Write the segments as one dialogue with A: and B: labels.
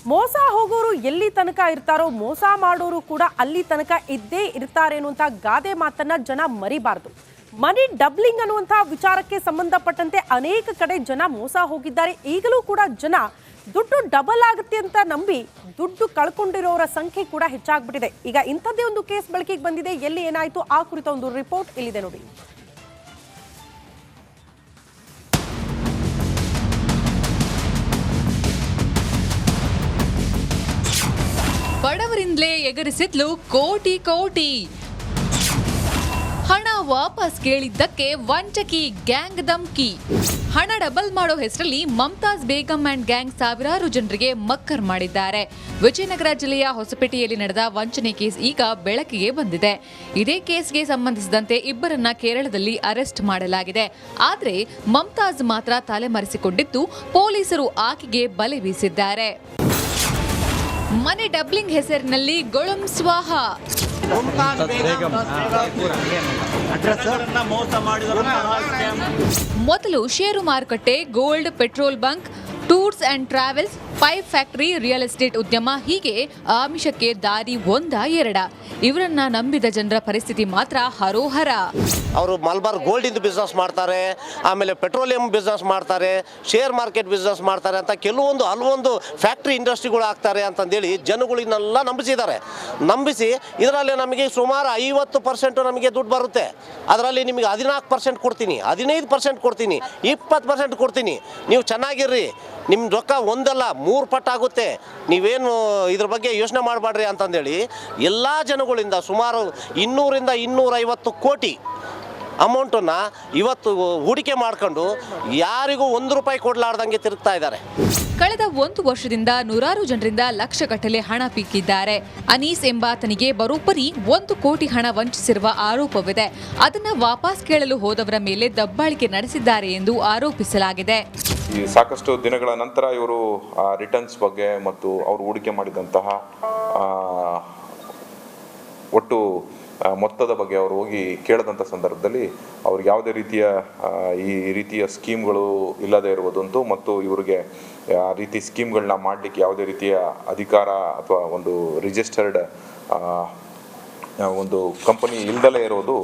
A: ಮೋಸ ಹೋಗೋರು ಎಲ್ಲಿ ತನಕ ಇರ್ತಾರೋ ಮೋಸ ಮಾಡೋರು ಕೂಡ ಅಲ್ಲಿ ತನಕ ಇದ್ದೇ ಇರ್ತಾರೆ ಅನ್ನುವಂಥ ಗಾದೆ ಮಾತನ್ನ ಜನ ಮರಿಬಾರದು. ಮನಿ ಡಬ್ಲಿಂಗ್ ಅನ್ನುವಂಥ ವಿಚಾರಕ್ಕೆ ಸಂಬಂಧಪಟ್ಟಂತೆ ಅನೇಕ ಕಡೆ ಜನ ಮೋಸ ಹೋಗಿದ್ದಾರೆ. ಈಗಲೂ ಕೂಡ ಜನ ದುಡ್ಡು ಡಬಲ್ ಆಗುತ್ತೆ ಅಂತ ನಂಬಿ ದುಡ್ಡು ಕಳ್ಕೊಂಡಿರೋರ ಸಂಖ್ಯೆ ಕೂಡ ಹೆಚ್ಚಾಗ್ಬಿಟ್ಟಿದೆ. ಈಗ ಇಂಥದ್ದೇ ಒಂದು ಕೇಸ್ ಬೆಳಕಿಗೆ ಬಂದಿದೆ. ಎಲ್ಲಿ ಏನಾಯ್ತು ಆ ಕುರಿತ ಒಂದು ರಿಪೋರ್ಟ್ ಇಲ್ಲಿದೆ ನೋಡಿ.
B: ಬಡವರಿಂದಲೇ ಎಗರಿಸಿದ್ಲು ಕೋಟಿ ಕೋಟಿ. ಹಣ ವಾಪಸ್ ಕೇಳಿದ್ದಕ್ಕೆ ವಂಚಕಿ ಗ್ಯಾಂಗ್ ಧಮ್ಕಿ. ಹಣ ಡಬಲ್ ಮಾಡೋ ಹೆಸರಲ್ಲಿ ಮಮತಾಜ್ ಬೇಗಂ ಅಂಡ್ ಗ್ಯಾಂಗ್ ಸಾವಿರಾರು ಜನರಿಗೆ ಮಕ್ಕರ್ ಮಾಡಿದ್ದಾರೆ. ವಿಜಯನಗರ ಜಿಲ್ಲೆಯ ಹೊಸಪೇಟೆಯಲ್ಲಿ ನಡೆದ ವಂಚನೆ ಕೇಸ್ ಈಗ ಬೆಳಕಿಗೆ ಬಂದಿದೆ. ಇದೇ ಕೇಸ್ಗೆ ಸಂಬಂಧಿಸಿದಂತೆ ಇಬ್ಬರನ್ನ ಕೇರಳದಲ್ಲಿ ಅರೆಸ್ಟ್ ಮಾಡಲಾಗಿದೆ. ಆದರೆ ಮಮತಾಜ್ ಮಾತ್ರ ತಲೆಮರೆಸಿಕೊಂಡಿದ್ದು ಪೊಲೀಸರು ಆಕೆಗೆ ಬಲೆ ಬೀಸಿದ್ದಾರೆ. ಮನಿ ಡಬ್ಲಿಂಗ್ ಹೆಸರಿನಲ್ಲಿ ಗೊಳಂ ಸ್ವಾಹ. ಮೊದಲು ಷೇರು ಮಾರುಕಟ್ಟೆ, gold, petrol bunk, tours and travels, pipe factory, real estate ಉದ್ಯಮ, ಹೀಗೆ ಆಮಿಷಕ್ಕೆ ದಾರಿ ಒಂದ ಎರಡ. ಇವರನ್ನ ನಂಬಿದ ಜನರ ಪರಿಸ್ಥಿತಿ ಮಾತ್ರ ಹರೋಹರ.
C: ಅವರು ಮಲ್ಬಾರ್ ಗೋಲ್ಡ್ ಇಂದ ಬಿಸ್ನೆಸ್ ಮಾಡ್ತಾರೆ, ಆಮೇಲೆ ಪೆಟ್ರೋಲಿಯಂ ಬಿಸ್ನೆಸ್ ಮಾಡ್ತಾರೆ, ಶೇರ್ ಮಾರ್ಕೆಟ್ ಬಿಸ್ನೆಸ್ ಮಾಡ್ತಾರೆ ಅಂತ ಹಲವೊಂದು ಫ್ಯಾಕ್ಟ್ರಿ ಇಂಡಸ್ಟ್ರಿಗಳು ಆಗ್ತಾರೆ ಅಂತಂದೇಳಿ ಜನಗಳನ್ನೆಲ್ಲ ನಂಬಿಸಿದ್ದಾರೆ. ನಂಬಿಸಿ ಇದರಲ್ಲಿ ನಮಗೆ ಸುಮಾರು 50% ನಮಗೆ ದುಡ್ಡು ಬರುತ್ತೆ. ಅದರಲ್ಲಿ ನಿಮಗೆ 14% ಕೊಡ್ತೀನಿ, 15% ಕೊಡ್ತೀನಿ, 20% ಕೊಡ್ತೀನಿ, ನೀವು ಚೆನ್ನಾಗಿರ್ರಿ, ನಿಮ್ಮ ರೊಕ್ಕ ಒಂದಲ್ಲ 3 ಪಟ್ಟಾಗುತ್ತೆ, ನೀವೇನು ಇದ್ರ ಬಗ್ಗೆ ಯೋಚನೆ ಮಾಡಬೇಡ್ರಿ ಅಂತಂದೇಳಿ ಎಲ್ಲ ಜನಗಳಿಂದ ಸುಮಾರು 200ರಿಂದ 250 ಕೋಟಿ ಅಮೌಂಟನ್ನು ಇವತ್ತು ಹೂಡಿಕೆ ಮಾಡ್ಕೊಂಡು ಯಾರಿಗೂ ₹1 ಕೊಡಲಾರ್ದಂಗೆ ತಿರುಗ್ತಾ ಇದ್ದಾರೆ.
B: ಕಳೆದ 1 ವರ್ಷದಿಂದ ನೂರಾರು ಜನರಿಂದ ಲಕ್ಷಗಟ್ಟಲೆ ಹಣ ಪೀಕಿದ್ದಾರೆ. ಅನೀಸ್ ಎಂಬಾತನಿಗೆ ಬರೋಬ್ಬರಿ 1 ಕೋಟಿ ಹಣ ವಂಚಿಸಿರುವ ಆರೋಪವಿದೆ. ಅದನ್ನು ವಾಪಸ್ ಕೇಳಲು ಹೋದವರ ಮೇಲೆ ದಬ್ಬಾಳಿಕೆ ನಡೆಸಿದ್ದಾರೆ ಎಂದು ಆರೋಪಿಸಲಾಗಿದೆ.
D: ಈ ಸಾಕಷ್ಟು ದಿನಗಳ ನಂತರ ಇವರು ರಿಟರ್ನ್ಸ್ ಬಗ್ಗೆ ಮತ್ತು ಅವರು ಹೂಡಿಕೆ ಮಾಡಿದಂತಹ ಒಟ್ಟು ಮೊತ್ತದ ಬಗ್ಗೆ ಅವರು ಹೋಗಿ ಕೇಳದಂಥ ಸಂದರ್ಭದಲ್ಲಿ ಅವ್ರಿಗೆ ಯಾವುದೇ ರೀತಿಯ ಸ್ಕೀಮ್ಗಳು ಇಲ್ಲದೆ ಇರುವುದಂತೂ ಮತ್ತು ಇವರಿಗೆ ಆ ರೀತಿ ಸ್ಕೀಮ್ಗಳನ್ನ ಮಾಡಲಿಕ್ಕೆ ಯಾವುದೇ ರೀತಿಯ ಅಧಿಕಾರ ಅಥವಾ ಒಂದು ರಿಜಿಸ್ಟರ್ಡ್ ಒಂದು ಕಂಪನಿ ಇಲ್ದಲೇ ಇರೋದು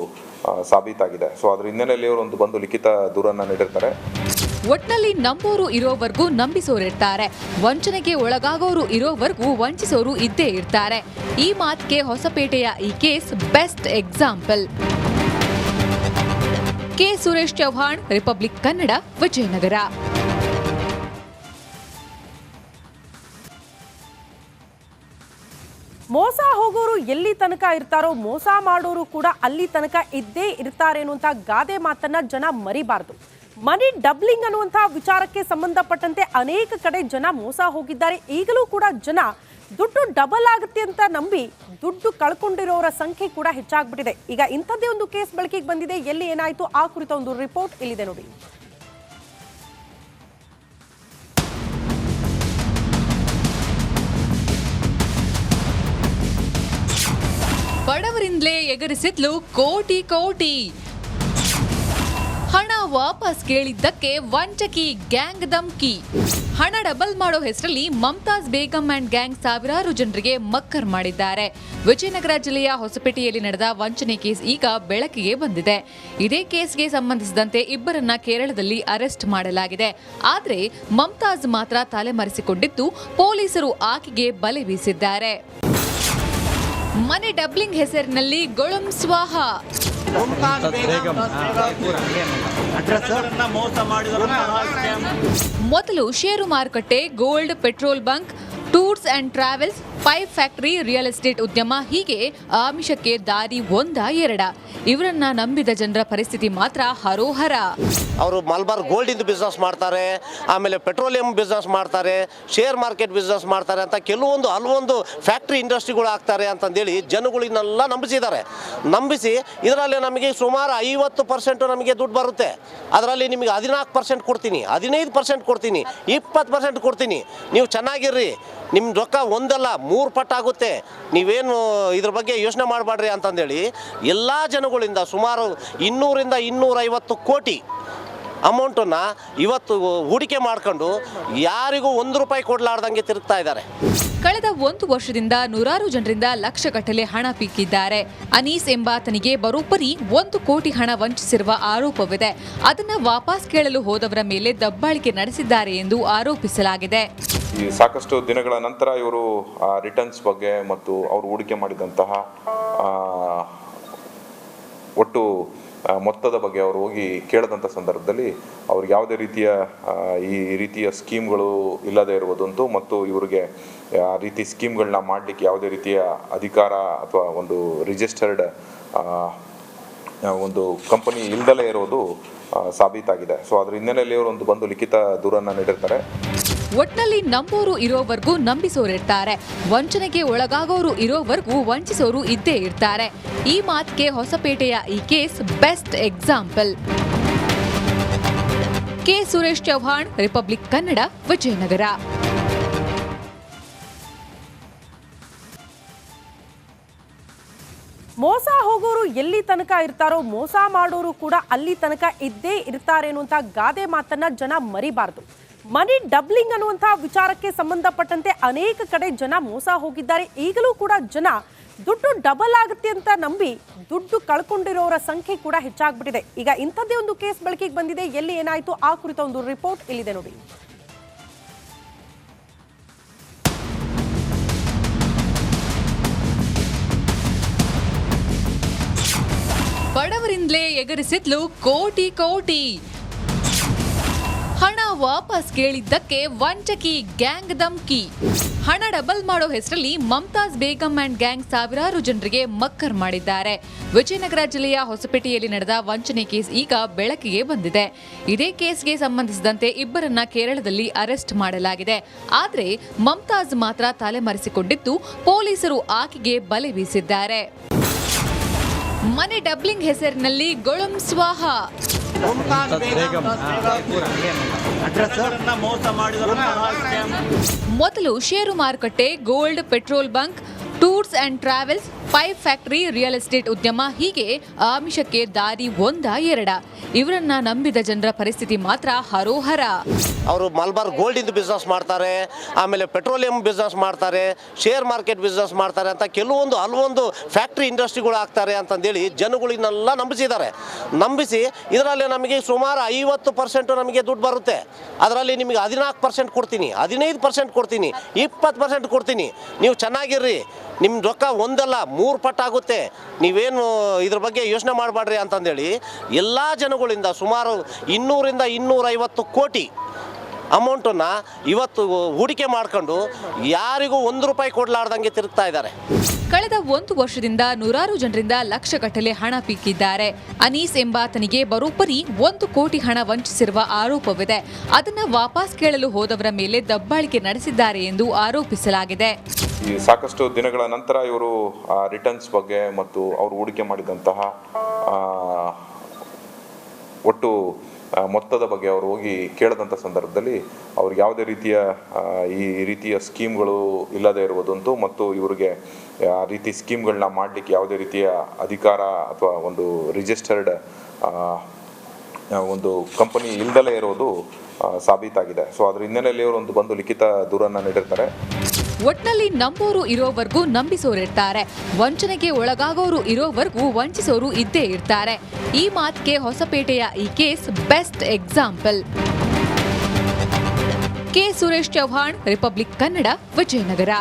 D: ಸಾಬೀತಾಗಿದೆ. ಸೊ ಅದ್ರ ಹಿನ್ನೆಲೆಯಲ್ಲಿ ಇವರು ಒಂದು ಬಂದು ಲಿಖಿತ ದೂರನ್ನು ನೀಡಿರ್ತಾರೆ.
B: ಒಟ್ನಲ್ಲಿ ನಂಬೋರು ಇರೋವರೆಗೂ ನಂಬಿಸೋರಿರ್ತಾರೆ, ವಂಚನೆಗೆ ಒಳಗಾಗೋರು ಇರೋವರೆಗೂ ವಂಚಿಸೋರು ಇದ್ದೇ ಇರ್ತಾರೆ. ಈ ಮಾತಿಗೆ ಹೊಸಪೇಟೆಯ ಈ case best example. K Suresh Chauhan, Republic Kannada, Vijayanagara.
A: ಮೋಸ ಹೋಗೋರು ಎಲ್ಲಿ ತನಕ ಇರ್ತಾರೋ ಮೋಸ ಮಾಡೋರು ಕೂಡ ಅಲ್ಲಿ ತನಕ ಇದ್ದೇ ಇರ್ತಾರೆ ಅನ್ನುವಂಥ ಗಾದೆ ಮಾತನ್ನ ಜನ ಮರಿಬಾರದು. ಮನಿ ಡಬ್ಲಿಂಗ್ ಅನ್ನುವಂಥ ವಿಚಾರಕ್ಕೆ ಸಂಬಂಧಪಟ್ಟಂತೆ ಅನೇಕ ಕಡೆ ಜನ ಮೋಸ ಹೋಗಿದ್ದಾರೆ. ಈಗಲೂ ಕೂಡ ಜನ ದುಡ್ಡು ಡಬಲ್ ಆಗುತ್ತೆ ಅಂತ ನಂಬಿ ದುಡ್ಡು ಕಳ್ಕೊಂಡಿರೋರ ಸಂಖ್ಯೆ ಕೂಡ ಹೆಚ್ಚಾಗ್ಬಿಟ್ಟಿದೆ. ಈಗ ಇಂಥದ್ದೇ ಒಂದು ಕೇಸ್ ಬೆಳಕಿಗೆ ಬಂದಿದೆ. ಎಲ್ಲಿ ಏನಾಯ್ತು ಆ ಕುರಿತ ಒಂದು ರಿಪೋರ್ಟ್ ಇಲ್ಲಿದೆ ನೋಡಿ.
B: ಬಡವರಿಂದಲೇ ಎಗರಿಸಿದ್ಲು ಕೋಟಿ ಕೋಟಿ. ಹಣ ವಾಪಸ್ ಕೇಳಿದ್ದಕ್ಕೆ ವಂಚಕಿ ಗ್ಯಾಂಗ್ ಧಮ್ಕಿ. ಹಣ ಡಬಲ್ ಮಾಡೋ ಹೆಸರಲ್ಲಿ ಮಮತಾಜ್ ಬೇಗಂ ಅಂಡ್ ಗ್ಯಾಂಗ್ ಸಾವಿರಾರು ಜನರಿಗೆ ಮಕ್ಕರ್ ಮಾಡಿದ್ದಾರೆ. ವಿಜಯನಗರ ಜಿಲ್ಲೆಯ ಹೊಸಪೇಟೆಯಲ್ಲಿ ನಡೆದ ವಂಚನೆ ಕೇಸ್ ಈಗ ಬೆಳಕಿಗೆ ಬಂದಿದೆ. ಇದೇ ಕೇಸ್ಗೆ ಸಂಬಂಧಿಸಿದಂತೆ ಇಬ್ಬರನ್ನ ಕೇರಳದಲ್ಲಿ ಅರೆಸ್ಟ್ ಮಾಡಲಾಗಿದೆ. ಆದರೆ ಮಮತಾಜ್ ಮಾತ್ರ ತಲೆಮರೆಸಿಕೊಂಡಿದ್ದು ಪೊಲೀಸರು ಆಕೆಗೆ ಬಲೆ ಬೀಸಿದ್ದಾರೆ. ಮನಿ ಡಬ್ಲಿಂಗ್ ಹೆಸರಿನಲ್ಲಿ ಗೊಳಂ ಸ್ವಾಹ. ಮೊದಲು ಷೇರು ಮಾರುಕಟ್ಟೆ, gold, petrol bunk, tours and travels, pipe factory, real estate ಉದ್ಯಮ, ಹೀಗೆ ಆಮಿಷಕ್ಕೆ ದಾರಿ ಒಂದ ಎರಡ. ಇವರನ್ನ ನಂಬಿದ ಜನರ ಪರಿಸ್ಥಿತಿ ಮಾತ್ರ ಹರೋಹರ.
C: ಅವರು ಮಲ್ಬಾರ್ ಗೋಲ್ಡ್ ಇಂದ ಬಿಸ್ನೆಸ್ ಮಾಡ್ತಾರೆ, ಆಮೇಲೆ ಪೆಟ್ರೋಲಿಯಂ ಬಿಸ್ನೆಸ್ ಮಾಡ್ತಾರೆ, ಶೇರ್ ಮಾರ್ಕೆಟ್ ಬಿಸ್ನೆಸ್ ಮಾಡ್ತಾರೆ ಅಂತ ಹಲವೊಂದು ಫ್ಯಾಕ್ಟ್ರಿ ಇಂಡಸ್ಟ್ರಿಗಳು ಆಗ್ತಾರೆ ಅಂತಂದೇಳಿ ಜನಗಳನ್ನೆಲ್ಲ ನಂಬಿಸಿದ್ದಾರೆ. ನಂಬಿಸಿ ಇದರಲ್ಲಿ ನಮಗೆ ಸುಮಾರು 50% ನಮಗೆ ದುಡ್ಡು ಬರುತ್ತೆ. ಅದರಲ್ಲಿ ನಿಮಗೆ 14% ಕೊಡ್ತೀನಿ, 15% ಕೊಡ್ತೀನಿ, 20% ಕೊಡ್ತೀನಿ, ನೀವು ಚೆನ್ನಾಗಿರ್ರಿ, ನಿಮ್ಮ ರೊಕ್ಕ ಒಂದಲ್ಲ 3 ಪಟ್ಟಾಗುತ್ತೆ, ನೀವೇನು ಇದ್ರ ಬಗ್ಗೆ ಯೋಚನೆ ಮಾಡಬೇಡ್ರಿ ಅಂತಂದೇಳಿ ಎಲ್ಲ ಜನಗಳಿಂದ ಸುಮಾರು 200ರಿಂದ 250 ಕೋಟಿ ಅಮೌಂಟನ್ನು ಇವತ್ತು ಹೂಡಿಕೆ ಮಾಡ್ಕೊಂಡು ಯಾರಿಗೂ ₹1 ಕೊಡಲಾರ್ದಂಗೆ ತಿರುಗ್ತಾ ಇದ್ದಾರೆ.
B: ಕಳೆದ 1 ವರ್ಷದಿಂದ ನೂರಾರು ಜನರಿಂದ ಲಕ್ಷಗಟ್ಟಲೆ ಹಣ ಪೀಕಿದ್ದಾರೆ. ಅನೀಸ್ ಎಂಬಾತನಿಗೆ ಬರೋಬ್ಬರಿ 1 ಕೋಟಿ ಹಣ ವಂಚಿಸಿರುವ ಆರೋಪವಿದೆ. ಅದನ್ನ ವಾಪಸ್ ಕೇಳಲು ಹೋದವರ ಮೇಲೆ ದಬ್ಬಾಳಿಕೆ ನಡೆಸಿದ್ದಾರೆ ಎಂದು ಆರೋಪಿಸಲಾಗಿದೆ.
D: ಈ ಸಾಕಷ್ಟು ದಿನಗಳ ನಂತರ ಇವರು ರಿಟರ್ನ್ಸ್ ಬಗ್ಗೆ ಮತ್ತು ಅವರು ಹೂಡಿಕೆ ಮಾಡಿದಂತಹ ಒಟ್ಟು ಮೊತ್ತದ ಬಗ್ಗೆ ಅವರು ಹೋಗಿ ಕೇಳದಂಥ ಸಂದರ್ಭದಲ್ಲಿ ಅವ್ರಿಗೆ ಯಾವುದೇ ರೀತಿಯ ಸ್ಕೀಮ್ಗಳು ಇಲ್ಲದೆ ಇರುವುದಂತೂ ಮತ್ತು ಇವರಿಗೆ ಆ ರೀತಿ ಸ್ಕೀಮ್ಗಳನ್ನ ಮಾಡಲಿಕ್ಕೆ ಯಾವುದೇ ರೀತಿಯ ಅಧಿಕಾರ ಅಥವಾ ಒಂದು ರಿಜಿಸ್ಟರ್ಡ್ ಒಂದು ಕಂಪನಿ ಇಲ್ದಲೇ ಇರೋದು ಸಾಬೀತಾಗಿದೆ. ಸೊ ಅದ್ರ ಹಿನ್ನೆಲೆಯಲ್ಲಿ ಅವರು ಒಂದು ಬಂದು ಲಿಖಿತ ದೂರನ್ನು ನೀಡಿರ್ತಾರೆ.
B: ಒಟ್ನಲ್ಲಿ ನಂಬೋರು ಇರೋವರೆಗೂ ನಂಬಿಸೋರಿರ್ತಾರೆ, ವಂಚನೆಗೆ ಒಳಗಾಗೋರು ಇರೋವರೆಗೂ ವಂಚಿಸೋರು ಇದ್ದೇ ಇರ್ತಾರೆ. ಈ ಮಾತಿಗೆ ಹೊಸಪೇಟೆಯ ಈ case best example. K Suresh Chauhan, Republic Kannada, Vijayanagara.
A: ಮೋಸ ಹೋಗೋರು ಎಲ್ಲಿ ತನಕ ಇರ್ತಾರೋ ಮೋಸ ಮಾಡೋರು ಕೂಡ ಅಲ್ಲಿ ತನಕ ಇದ್ದೇ ಇರ್ತಾರೆ ಅನ್ನುವಂಥ ಗಾದೆ ಮಾತನ್ನ ಜನ ಮರಿಬಾರ್ದು. ಮನಿ ಡಬ್ಲಿಂಗ್ ಅನ್ನುವಂಥ ವಿಚಾರಕ್ಕೆ ಸಂಬಂಧಪಟ್ಟಂತೆ ಅನೇಕ ಕಡೆ ಜನ ಮೋಸ ಹೋಗಿದ್ದಾರೆ. ಈಗಲೂ ಕೂಡ ಜನ ದುಡ್ಡು ಡಬಲ್ ಆಗುತ್ತೆ ಅಂತ ನಂಬಿ ದುಡ್ಡು ಕಳ್ಕೊಂಡಿರೋರ ಸಂಖ್ಯೆ ಕೂಡ ಹೆಚ್ಚಾಗ್ಬಿಟ್ಟಿದೆ. ಈಗ ಇಂಥದ್ದೇ ಒಂದು ಕೇಸ್ ಬೆಳಕಿಗೆ ಬಂದಿದೆ. ಎಲ್ಲಿ ಏನಾಯ್ತು ಆ ಕುರಿತ ಒಂದು ರಿಪೋರ್ಟ್ ಇಲ್ಲಿದೆ ನೋಡಿ.
B: ಬಡವರಿಂದಲೇ ಎಗರಿಸಿದ್ಲು ಕೋಟಿ ಕೋಟಿ. ಹಣ ವಾಪಸ್ ಕೇಳಿದ್ದಕ್ಕೆ ವಂಚಕಿ ಗ್ಯಾಂಗ್ ಧಮ್ಕಿ. ಹಣ ಡಬಲ್ ಮಾಡೋ ಹೆಸರಲ್ಲಿ ಮಮ್ತಾಜ್ ಬೇಗಂ ಅಂಡ್ ಗ್ಯಾಂಗ್ ಸಾವಿರಾರು ಜನರಿಗೆ ಮಕ್ಕರ್ ಮಾಡಿದ್ದಾರೆ. ವಿಜಯನಗರ ಜಿಲ್ಲೆಯ ಹೊಸಪೇಟೆಯಲ್ಲಿ ನಡೆದ ವಂಚನೆ ಕೇಸ್ ಈಗ ಬೆಳಕಿಗೆ ಬಂದಿದೆ. ಇದೇ ಕೇಸ್ಗೆ ಸಂಬಂಧಿಸಿದಂತೆ ಇಬ್ಬರನ್ನ ಕೇರಳದಲ್ಲಿ ಅರೆಸ್ಟ್ ಮಾಡಲಾಗಿದೆ. ಆದರೆ ಮಮ್ತಾಜ್ ಮಾತ್ರ ತಲೆಮರೆಸಿಕೊಂಡಿದ್ದು ಪೊಲೀಸರು ಆಕೆಗೆ ಬಲೆ ಬೀಸಿದ್ದಾರೆ. ಮನೆ ಡಬ್ಲಿಂಗ್ ಹೆಸರಿನಲ್ಲಿ ಗೊಳಂ ಸ್ವಾಹ. ಮೊದಲು ಷೇರು ಮಾರುಕಟ್ಟೆ, gold, petrol bunk, tours and travels, pipe factory, real estate ಉದ್ಯಮ ಹೀಗೆ ಆಮಿಷಕ್ಕೆ ದಾರಿ ಒಂದ ಎರಡ. ಇವರನ್ನ ನಂಬಿದ ಜನರ ಪರಿಸ್ಥಿತಿ ಮಾತ್ರ ಹರೋಹರ.
C: ಅವರು ಮಲ್ಬಾರ್ ಗೋಲ್ಡ್ ಇಂದ ಬಿಸ್ನೆಸ್ ಮಾಡ್ತಾರೆ, ಆಮೇಲೆ ಪೆಟ್ರೋಲಿಯಂ ಬಿಸ್ನೆಸ್ ಮಾಡ್ತಾರೆ, ಶೇರ್ ಮಾರ್ಕೆಟ್ ಬಿಸ್ನೆಸ್ ಮಾಡ್ತಾರೆ ಅಂತ ಹಲವೊಂದು ಫ್ಯಾಕ್ಟ್ರಿ ಇಂಡಸ್ಟ್ರಿಗಳು ಆಗ್ತಾರೆ ಅಂತಂದೇಳಿ ಜನಗಳಿಗೆಲ್ಲ ನಂಬಿಸಿ ಇದರಲ್ಲಿ ನಮಗೆ ಸುಮಾರು 50% ನಮಗೆ ದುಡ್ಡು ಬರುತ್ತೆ. ಅದರಲ್ಲಿ ನಿಮಗೆ 14% ಕೊಡ್ತೀನಿ, 15% ಕೊಡ್ತೀನಿ, 20% ಕೊಡ್ತೀನಿ, ನೀವು ಚೆನ್ನಾಗಿರ್ರಿ, ನಿಮ್ಮ ರೊಕ್ಕ ಒಂದಲ್ಲ 3 ಪಟ್ಟು ಆಗುತ್ತೆ, ನೀವೇನು ಇದ್ರ ಬಗ್ಗೆ ಯೋಚನೆ ಮಾಡಬೇಡ್ರಿ ಅಂತಂದೇಳಿ ಎಲ್ಲ ಜನಗಳಿಂದ ಸುಮಾರು 200ರಿಂದ 250 ಕೋಟಿ ಅಮೌಂಟನ್ನು ಇವತ್ತು ಹೂಡಿಕೆ ಮಾಡ್ಕೊಂಡು ಯಾರಿಗೂ ₹1 ಕೊಡಲಾರ್ದಂಗೆ ತಿರುಗ್ತಾ ಇದ್ದಾರೆ.
B: ಕಳೆದ 1 ವರ್ಷದಿಂದ ನೂರಾರು ಜನರಿಂದ ಲಕ್ಷಗಟ್ಟಲೆ ಹಣ ಪೀಕಿದ್ದಾರೆ. ಅನೀಸ್ ಎಂಬಾತನಿಗೆ ಬರೋಬ್ಬರಿ 1 ಕೋಟಿ ಹಣ ವಂಚಿಸಿರುವ ಆರೋಪವಿದೆ. ಅದನ್ನ ವಾಪಸ್ ಕೇಳಲು ಹೋದವರ ಮೇಲೆ ದಬ್ಬಾಳಿಕೆ ನಡೆಸಿದ್ದಾರೆ ಎಂದು ಆರೋಪಿಸಲಾಗಿದೆ.
D: ಈ ಸಾಕಷ್ಟು ದಿನಗಳ ನಂತರ ಇವರು ರಿಟರ್ನ್ಸ್ ಬಗ್ಗೆ ಮತ್ತು ಅವರು ಹೂಡಿಕೆ ಮಾಡಿದಂತಹ ಒಟ್ಟು ಮೊತ್ತದ ಬಗ್ಗೆ ಅವರು ಹೋಗಿ ಕೇಳದಂಥ ಸಂದರ್ಭದಲ್ಲಿ ಅವ್ರಿಗೆ ಯಾವುದೇ ರೀತಿಯ ಸ್ಕೀಮ್ಗಳು ಇಲ್ಲದೆ ಇರುವುದಂತೂ ಮತ್ತು ಇವರಿಗೆ ಆ ರೀತಿ ಸ್ಕೀಮ್ಗಳನ್ನ ಮಾಡಲಿಕ್ಕೆ ಯಾವುದೇ ರೀತಿಯ ಅಧಿಕಾರ ಅಥವಾ ಒಂದು ರಿಜಿಸ್ಟರ್ಡ್ ಒಂದು ಕಂಪನಿ ಇಲ್ದಲೇ ಇರೋದು ಸಾಬೀತಾಗಿದೆ. ಸೊ ಅದ್ರ ಹಿನ್ನೆಲೆಯಲ್ಲಿ ಅವರು ಒಂದು ಬಂದು ಲಿಖಿತ ದೂರನ್ನು ನೀಡಿರ್ತಾರೆ.
B: ಒಟ್ನಲ್ಲಿ ನಂಬೋರು ಇರೋವರೆಗೂ ನಂಬಿಸೋರಿರ್ತಾರೆ, ವಂಚನೆಗೆ ಒಳಗಾಗೋರು ಇರೋವರೆಗೂ ವಂಚಿಸೋರು ಇದ್ದೇ ಇರ್ತಾರೆ. ಈ ಮಾತಿಗೆ ಹೊಸಪೇಟೆಯ ಈ case best example. K Suresh Chauhan, Republic Kannada, Vijayanagara.